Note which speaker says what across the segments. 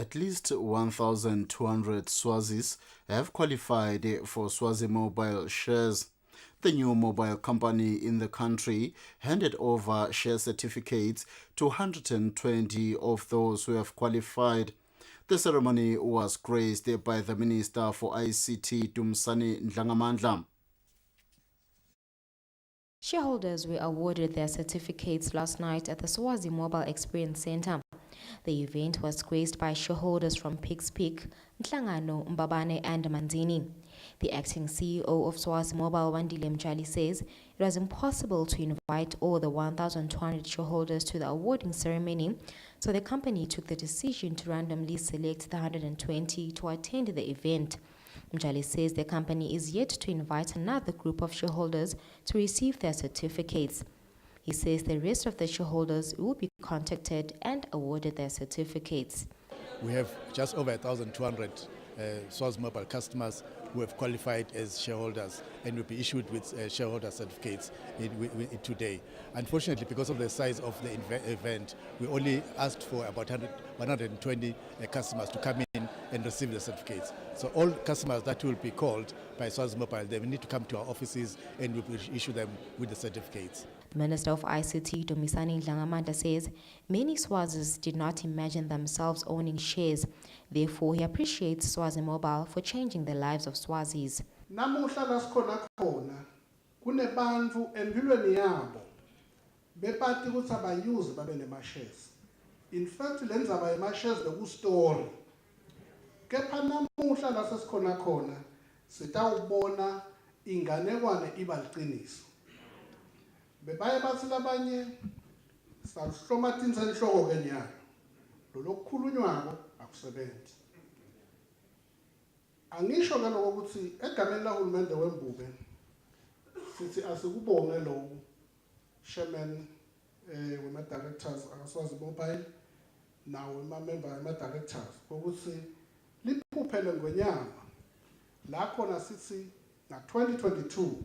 Speaker 1: At least 1,200 Swazis have qualified for Swazi Mobile shares. The new mobile company in the country handed over share certificates to 120 of those who have qualified. The ceremony was graced by the Minister for ICT, Dumsani Ndlangamandla.
Speaker 2: Shareholders were awarded their certificates last night at the Swazi Mobile Experience Center. The event was graced by shareholders from Pigs Peak, Nhlangano, Mbabane and Manzini. The acting CEO of Swazi Mobile, Wandile Mjali, says it was impossible to invite all the 1,200 shareholders to the awarding ceremony, so the company took the decision to randomly select the 120 to attend the event. Mjali says the company is yet to invite another group of shareholders to receive their certificates. He says the rest of the shareholders will be contacted and awarded their certificates.
Speaker 3: We have just over 1,200 Swazi Mobile customers who have qualified as shareholders and will be issued with shareholder certificates today. Unfortunately, because of the size of the event, we only asked for about 120 customers to come in and receive the certificates. So all customers that will be called by Swazi Mobile, they will need to come to our offices and we will issue them with the certificates.
Speaker 2: The Minister of ICT, Dumsani Ndlangamandla, says many Swazis did not imagine themselves owning shares. Therefore, he appreciates Swazi Mobile for changing the lives of Swazis.
Speaker 4: Namuhla la sikhona khona kunebantu empilweni yabo bepati ukuthi abayuze babe nema-shares. In fact, le ndzaba yema-shares beku-story. Kepha namuhla la sesikhona khona sitawubona inganekwane iba liqiniso. Bebaye bathi labanye sahlomathisa enhloko ke nyayo. Lo lokukhulunywako akusebenzi. Angisho ke lokho ukuthi egameni lahulumende wembube sithi asikubonge lo chairman wema-directors akaSwazi Mobile nawo ama-member ama-directors ukuthi liphuphele ngonyama la khona sithi na-2022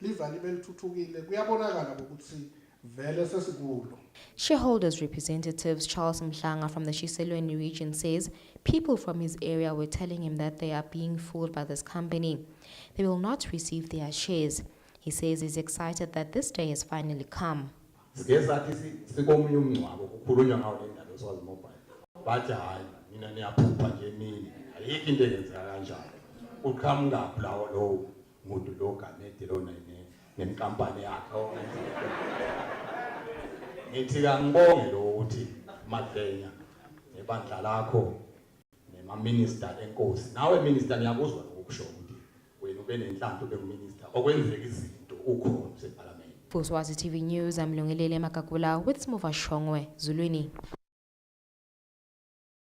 Speaker 4: liva libe lithuthukile kuyabonakala ukuthi vele sesikulo.
Speaker 2: Shareholders representatives Charles Mhlanga from the Shiselweni region says people from his area were telling him that they are being fooled by this company. They will not receive their shares. He says he's excited that this day has finally come.
Speaker 5: Ngithi ngibonge lo ukuthi Madlenya nebandla lakho nema-minister enkosi nawe minister ngiyakuzwa lokusho ukuthi wena ube nenhlanhla ube minister okwenzeka izinto ukhona seParliament.
Speaker 2: For Swazi TV News, I'm Lungelele Makakula with Smova Shongwe, Zulwini.